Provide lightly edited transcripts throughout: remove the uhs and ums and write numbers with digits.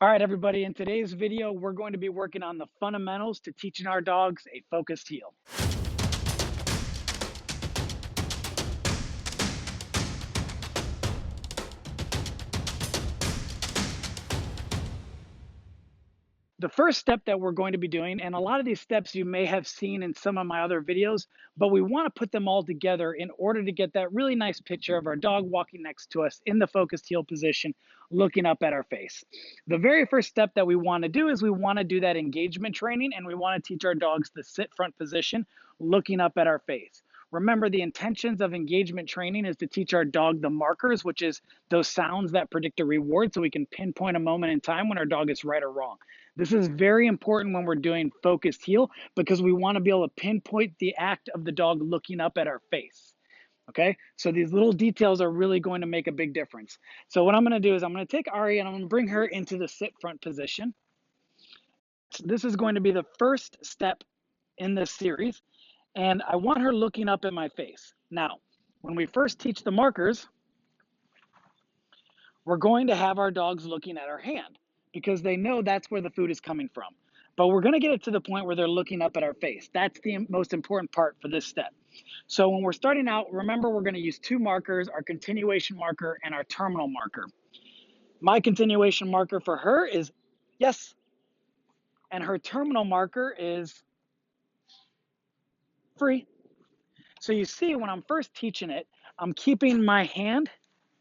All right, everybody, in today's video, we're going to be working on the fundamentals to teaching our dogs a focused heel. The first step that we're going to be doing, and a lot of these steps you may have seen in some of my other videos, but we want to put them all together in order to get that really nice picture of our dog walking next to us in the focused heel position, looking up at our face. The very first step that we want to do is we want to do that engagement training, and we want to teach our dogs the sit front position, looking up at our face. Remember, the intentions of engagement training is to teach our dog the markers, which is those sounds that predict a reward, so we can pinpoint a moment in time when our dog is right or wrong. This is very important when we're doing focused heel because we want to be able to pinpoint the act of the dog looking up at our face. Okay, so these little details are really going to make a big difference. So what I'm going to do is I'm going to take Ari and I'm going to bring her into the sit front position. This is going to be the first step in this series, and I want her looking up at my face. Now, when we first teach the markers, we're going to have our dogs looking at our hand because they know that's where the food is coming from. But we're going to get it to the point where they're looking up at our face. That's the most important part for this step. So when we're starting out, remember we're going to use two markers, our continuation marker and our terminal marker. My continuation marker for her is yes, and her terminal marker is free. So you see, when I'm first teaching it, I'm keeping my hand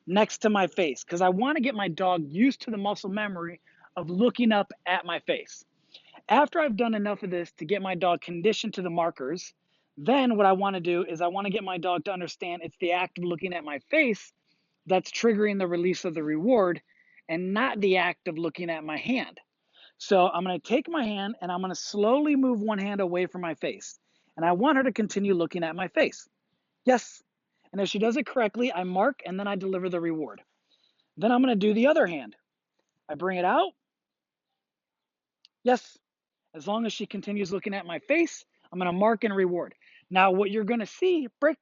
next to my face because I want to get my dog used to the muscle memory of looking up at my face. After I've done enough of this to get my dog conditioned to the markers, then what I want to do is I want to get my dog to understand it's the act of looking at my face that's triggering the release of the reward and not the act of looking at my hand. So I'm going to take my hand and I'm going to slowly move one hand away from my face. And I want her to continue looking at my face. Yes. And if she does it correctly, I mark and then I deliver the reward. Then I'm going to do the other hand. I bring it out. Yes. As long as she continues looking at my face, I'm going to mark and reward. Now, what you're going to see, Brick,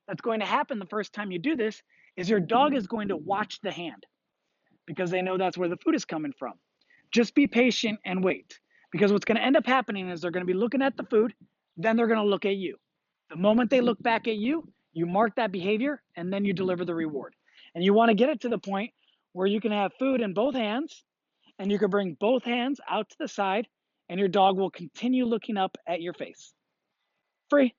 that's going to happen the first time you do this is your dog is going to watch the hand because they know that's where the food is coming from. Just be patient and wait because what's going to end up happening is they're going to be looking at the food, then they're going to look at you. The moment they look back at you, you mark that behavior and then you deliver the reward. And you want to get it to the point where you can have food in both hands and you can bring both hands out to the side and your dog will continue looking up at your face. Free.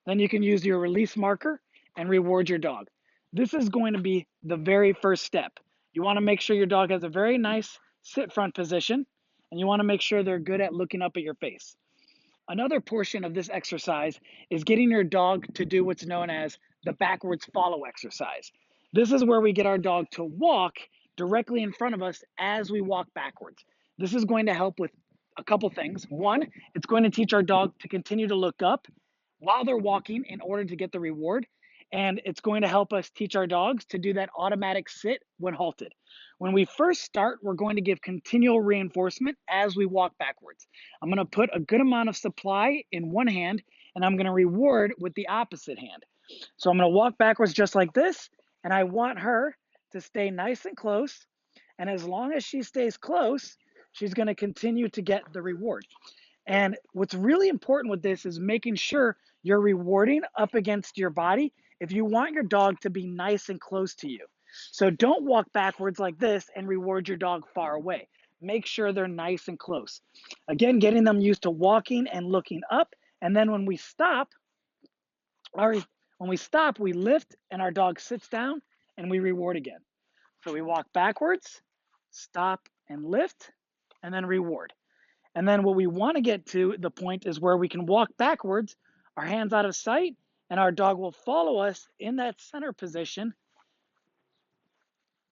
Then you can use your release marker and reward your dog. This is going to be the very first step. You want to make sure your dog has a very nice sit front position and you want to make sure they're good at looking up at your face. Another portion of this exercise is getting your dog to do what's known as the backwards follow exercise. This is where we get our dog to walk directly in front of us as we walk backwards. This is going to help with a couple things. One, it's going to teach our dog to continue to look up while they're walking in order to get the reward. And it's going to help us teach our dogs to do that automatic sit when halted. When we first start, we're going to give continual reinforcement as we walk backwards. I'm going to put a good amount of supply in one hand and I'm going to reward with the opposite hand. So I'm going to walk backwards just like this, and I want her to stay nice and close. And as long as she stays close, she's going to continue to get the reward. And what's really important with this is making sure you're rewarding up against your body if you want your dog to be nice and close to you. So don't walk backwards like this and reward your dog far away. Make sure they're nice and close. Again, getting them used to walking and looking up. And then when we stop, we lift and our dog sits down and we reward again. So we walk backwards, stop and lift, and then reward. And then what we want to get to the point is where we can walk backwards, our hands out of sight, and our dog will follow us in that center position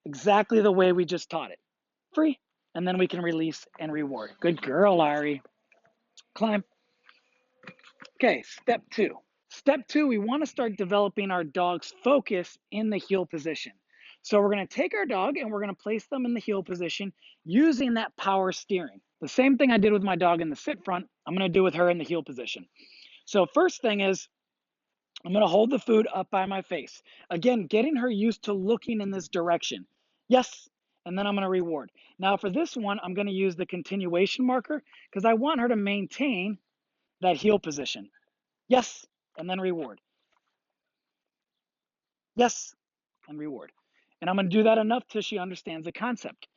exactly the way we just taught it. Free. And then we can release and reward. Good girl, Ari. Climb. Okay, step two. Step two, we want to start developing our dog's focus in the heel position. So we're going to take our dog and we're going to place them in the heel position using that power steering. The same thing I did with my dog in the sit front, I'm going to do with her in the heel position. So first thing is, I'm going to hold the food up by my face. Again, getting her used to looking in this direction. Yes, and then I'm going to reward. Now for this one, I'm going to use the continuation marker because I want her to maintain that heel position. Yes, and then reward. Yes, and reward. And I'm going to do that enough till she understands the concept.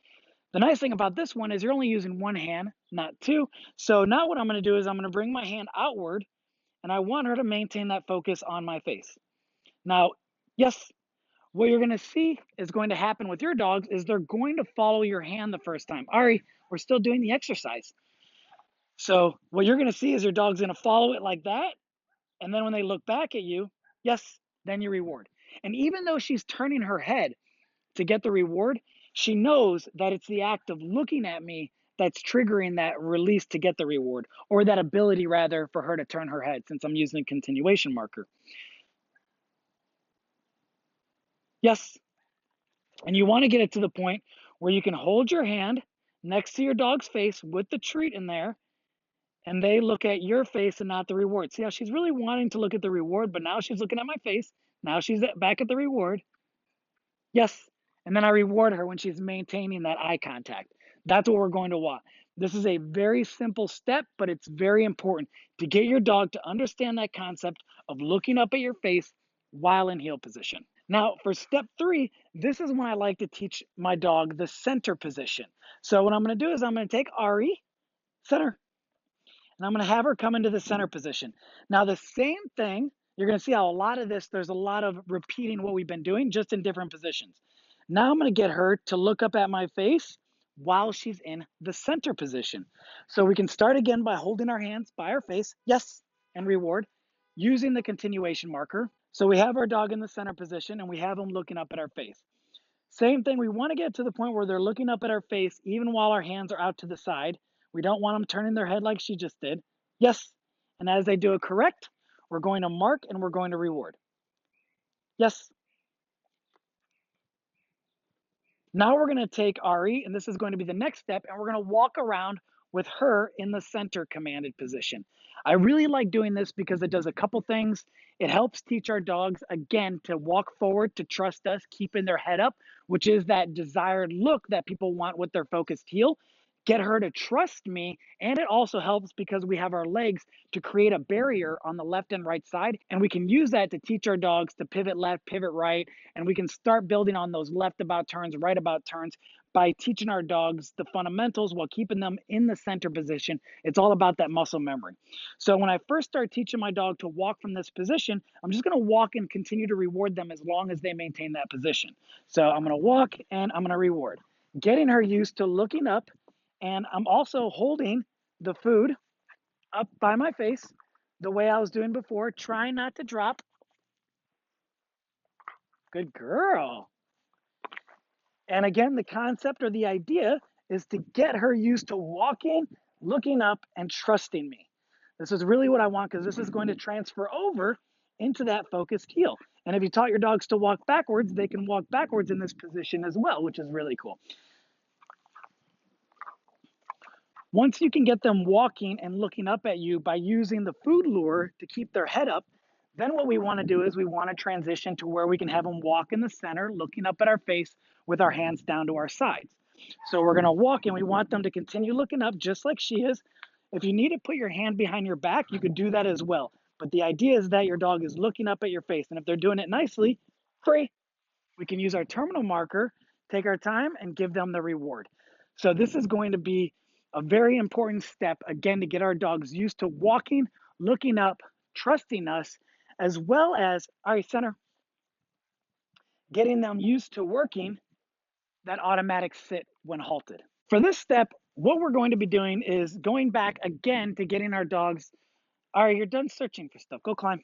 The nice thing about this one is you're only using one hand, not two. So now what I'm going to do is I'm going to bring my hand outward, and I want her to maintain that focus on my face. Now, yes, what you're going to see is going to happen with your dogs is they're going to follow your hand the first time. Ari, we're still doing the exercise. So what you're going to see is your dog's going to follow it like that. And then when they look back at you, yes, then you reward. And even though she's turning her head to get the reward, she knows that it's the act of looking at me that's triggering that release to get the reward, or that ability rather for her to turn her head since I'm using a continuation marker. Yes. And you want to get it to the point where you can hold your hand next to your dog's face with the treat in there, and they look at your face and not the reward. See how she's really wanting to look at the reward, but now she's looking at my face. Now she's back at the reward. Yes. And then I reward her when she's maintaining that eye contact. That's what we're going to want. This is a very simple step, but it's very important to get your dog to understand that concept of looking up at your face while in heel position. Now, for step 3, this is when I like to teach my dog the center position. So what I'm going to do is I'm going to take Ari, center, and I'm going to have her come into the center position. Now, the same thing, you're going to see how a lot of this, there's a lot of repeating what we've been doing, just in different positions. Now I'm going to get her to look up at my face while she's in the center position. So we can start again by holding our hands by our face, yes, and reward, using the continuation marker. So we have our dog in the center position and we have them looking up at our face. Same thing, we want to get to the point where they're looking up at our face even while our hands are out to the side. We don't want them turning their head like she just did. Yes. And as they do it correct, we're going to mark and we're going to reward. Yes. Now we're going to take Ari, and this is going to be the next step, and we're going to walk around with her in the center commanded position. I really like doing this because it does a couple things. It helps teach our dogs, again, to walk forward, to trust us, keeping their head up, which is that desired look that people want with their focused heel. Get her to trust me, and it also helps because we have our legs to create a barrier on the left and right side, and we can use that to teach our dogs to pivot left, pivot right, and we can start building on those left about turns, right about turns by teaching our dogs the fundamentals while keeping them in the center position. It's all about that muscle memory. So when I first start teaching my dog to walk from this position, I'm just going to walk and continue to reward them as long as they maintain that position. So I'm going to walk and I'm going to reward. Getting her used to looking up, and I'm also holding the food up by my face the way I was doing before, trying not to drop. Good girl. And again, the concept or the idea is to get her used to walking, looking up, and trusting me. This is really what I want because this is going to transfer over into that focused heel. And if you taught your dogs to walk backwards, they can walk backwards in this position as well, which is really cool. Once you can get them walking and looking up at you by using the food lure to keep their head up, then what we want to do is we want to transition to where we can have them walk in the center, looking up at our face with our hands down to our sides. So we're going to walk and we want them to continue looking up just like she is. If you need to put your hand behind your back, you could do that as well. But the idea is that your dog is looking up at your face. And if they're doing it nicely, free. We can use our terminal marker, take our time, and give them the reward. So this is going to be a very important step, again, to get our dogs used to walking, looking up, trusting us, as well as, all right, center, getting them used to working that automatic sit when halted. For this step, what we're going to be doing is going back again to getting our dogs, all right, you're done searching for stuff, go climb.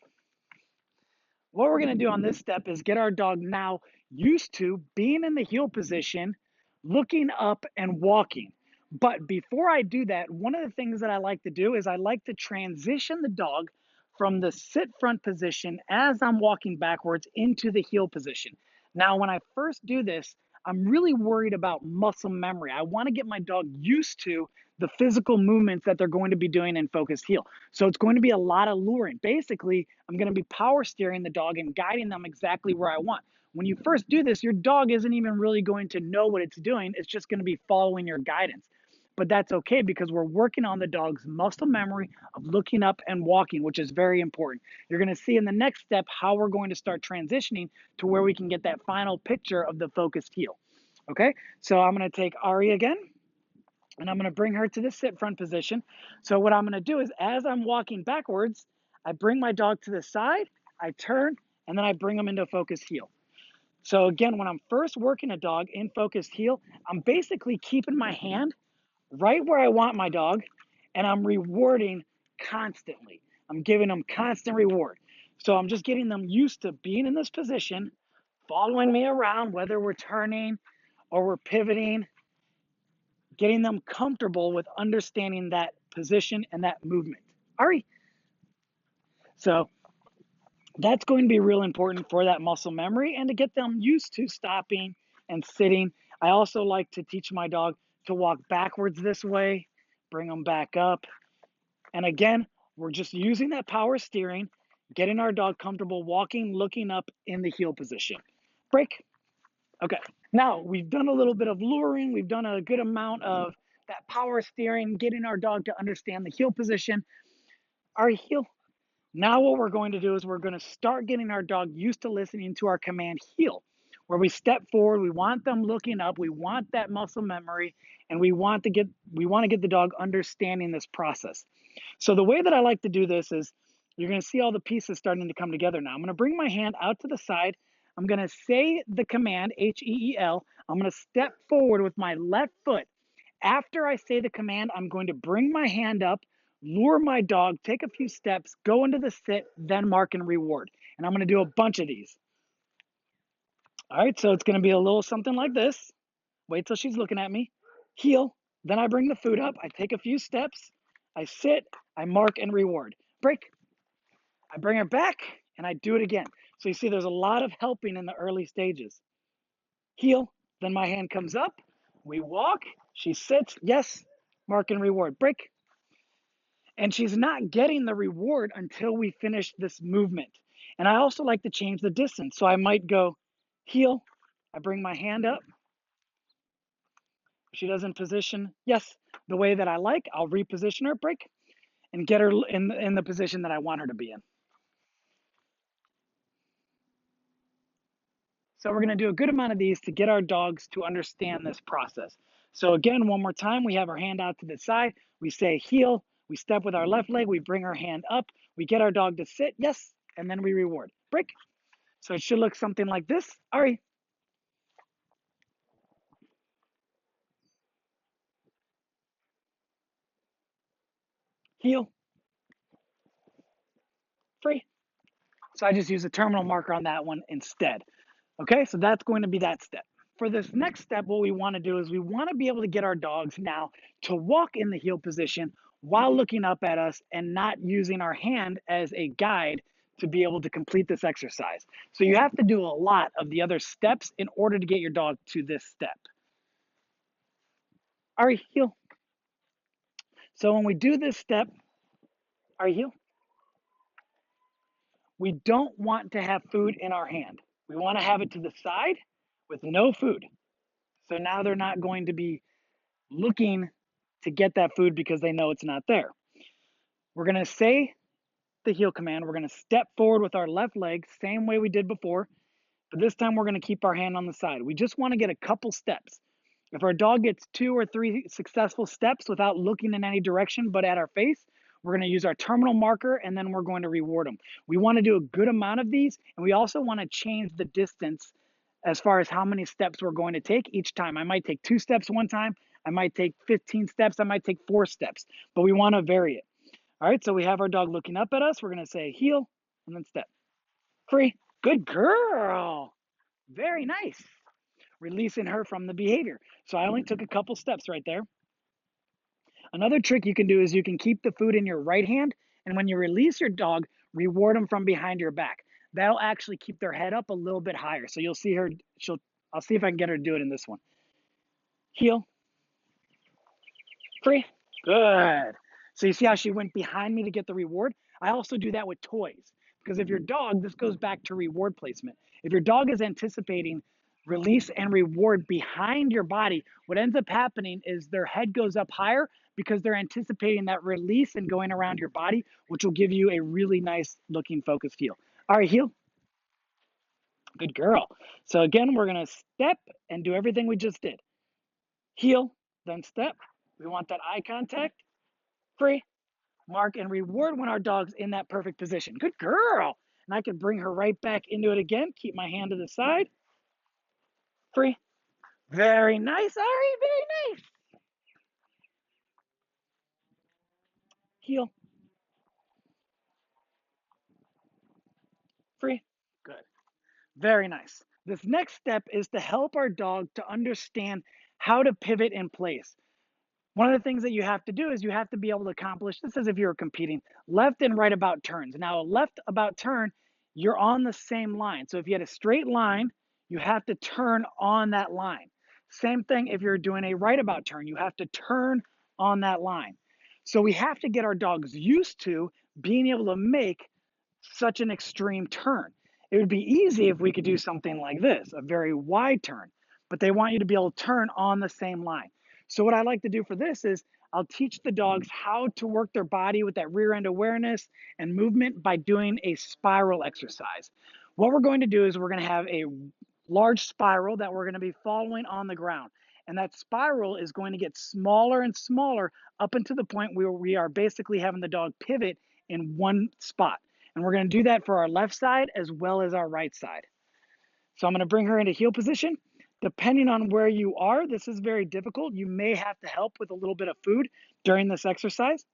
What we're going to do on this step is get our dog now used to being in the heel position, looking up and walking. But before I do that, one of the things that I like to do is I like to transition the dog from the sit front position as I'm walking backwards into the heel position. Now, when I first do this, I'm really worried about muscle memory. I want to get my dog used to the physical movements that they're going to be doing in focused heel. So it's going to be a lot of luring. Basically, I'm going to be power steering the dog and guiding them exactly where I want. When you first do this, your dog isn't even really going to know what it's doing. It's just going to be following your guidance. But that's okay because we're working on the dog's muscle memory of looking up and walking, which is very important. You're going to see in the next step how we're going to start transitioning to where we can get that final picture of the focused heel. Okay, so I'm going to take Ari again, and I'm going to bring her to the sit front position. So what I'm going to do is as I'm walking backwards, I bring my dog to the side, I turn, and then I bring them into focused heel. So again, when I'm first working a dog in focused heel, I'm basically keeping my hand right where I want my dog, and I'm rewarding constantly. I'm giving them constant reward. So I'm just getting them used to being in this position, following me around, whether we're turning or we're pivoting, getting them comfortable with understanding that position and that movement. Ari. So that's going to be real important for that muscle memory and to get them used to stopping and sitting. I also like to teach my dog to walk backwards this way, bring them back up. And again, we're just using that power steering, getting our dog comfortable walking, looking up in the heel position. Break. Okay. Now we've done a little bit of luring. We've done a good amount of that power steering, getting our dog to understand the heel position. Our heel. Now what we're going to do is we're going to start getting our dog used to listening to our command heel, where we step forward, we want them looking up, we want that muscle memory, and we want to get the dog understanding this process. So the way that I like to do this is you're going to see all the pieces starting to come together now. I'm going to bring my hand out to the side. I'm going to say the command HEEL. I'm going to step forward with my left foot. After I say the command, I'm going to bring my hand up, lure my dog, take a few steps, go into the sit, then mark and reward. And I'm going to do a bunch of these. All right, so it's going to be a little something like this. Wait till she's looking at me. Heel. Then I bring the food up. I take a few steps. I sit. I mark and reward. Break. I bring her back and I do it again. So you see, there's a lot of helping in the early stages. Heel. Then my hand comes up. We walk. She sits. Yes. Mark and reward. Break. And she's not getting the reward until we finish this movement. And I also like to change the distance. So I might go heel. I bring my hand up. She doesn't position, yes, the way that I like. I'll reposition her, break, and get her in the position that I want her to be in. So we're going to do a good amount of these to get our dogs to understand this process. So again, one more time, we have our hand out to the side. We say heel. We step with our left leg. We bring our hand up. We get our dog to sit, yes, and then we reward. Break. So it should look something like this. Ari. Heel. Free. So I just use a terminal marker on that one instead. Okay, so that's going to be that step. For this next step, what we want to do is we want to be able to get our dogs now to walk in the heel position while looking up at us and not using our hand as a guide to be able to complete this exercise. So you have to do a lot of the other steps in order to get your dog to this step. All right, heel. So when we do this step, all right, heel, we don't want to have food in our hand. We want to have it to the side with no food. So now they're not going to be looking to get that food because they know it's not there. We're going to say the heel command. We're going to step forward with our left leg, same way we did before, but this time we're going to keep our hand on the side. We just want to get a couple steps. If our dog gets 2 or 3 successful steps without looking in any direction but at our face, we're going to use our terminal marker and then we're going to reward them. We want to do a good amount of these, and we also want to change the distance as far as how many steps we're going to take each time. I might take 2 steps one time. I might take 15 steps. I might take 4 steps, but we want to vary it. All right, so we have our dog looking up at us. We're going to say heel and then step. Free. Good girl. Very nice. Releasing her from the behavior. So I only took a couple steps right there. Another trick you can do is you can keep the food in your right hand, and when you release your dog, reward them from behind your back. That'll actually keep their head up a little bit higher. So you'll see her, I'll see if I can get her to do it in this one. Heel. Free. Good. So you see how she went behind me to get the reward? I also do that with toys. Because if your dog, this goes back to reward placement. If your dog is anticipating release and reward behind your body, what ends up happening is their head goes up higher because they're anticipating that release and going around your body, which will give you a really nice looking focused heel. All right, heel. Good girl. So again, we're going to step and do everything we just did. Heel, then step. We want that eye contact. Free, mark, and reward when our dog's in that perfect position. Good girl. And I can bring her right back into it again. Keep my hand to the side. Free. Very nice, Ari. Very nice. Heel. Free. Good. Very nice. This next step is to help our dog to understand how to pivot in place. One of the things that you have to do is you have to be able to accomplish this as if you were competing left and right about turns. Now, a left about turn, you're on the same line. So if you had a straight line, you have to turn on that line. Same thing if you're doing a right about turn, you have to turn on that line. So we have to get our dogs used to being able to make such an extreme turn. It would be easy if we could do something like this, a very wide turn, but they want you to be able to turn on the same line. So what I like to do for this is I'll teach the dogs how to work their body with that rear end awareness and movement by doing a spiral exercise. What we're going to do is we're going to have a large spiral that we're going to be following on the ground. And that spiral is going to get smaller and smaller up until the point where we are basically having the dog pivot in one spot. And we're going to do that for our left side as well as our right side. So I'm going to bring her into heel position. Depending on where you are, this is very difficult. You may have to help with a little bit of food during this exercise.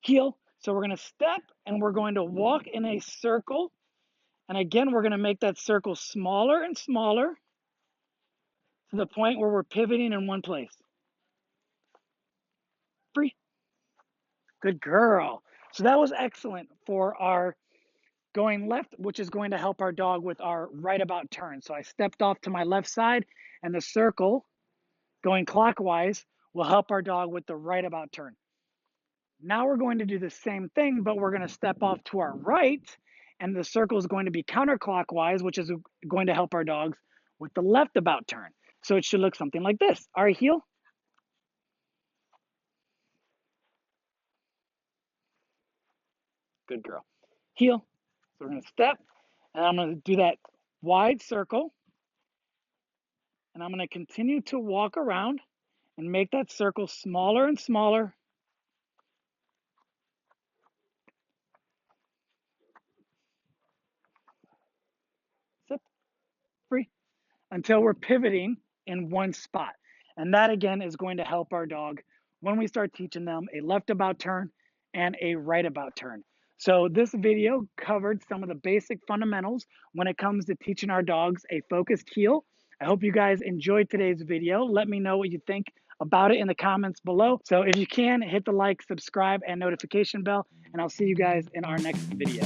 Heel. So we're going to step and we're going to walk in a circle. And again, we're going to make that circle smaller and smaller to the point where we're pivoting in one place. Free. Good girl. So that was excellent for our going left, which is going to help our dog with our right about turn. So I stepped off to my left side, and the circle going clockwise will help our dog with the right about turn. Now we're going to do the same thing, but we're going to step off to our right, and the circle is going to be counterclockwise, which is going to help our dogs with the left about turn. So it should look something like this. All right, heel. Good girl. Heel. So we're going to step, and I'm going to do that wide circle, and I'm going to continue to walk around and make that circle smaller and smaller. Sit, free, until we're pivoting in one spot. And that again is going to help our dog when we start teaching them a left about turn and a right about turn. So this video covered some of the basic fundamentals when it comes to teaching our dogs a focused heel. I hope you guys enjoyed today's video. Let me know what you think about it in the comments below. So if you can, hit the like, subscribe, and notification bell, and I'll see you guys in our next video.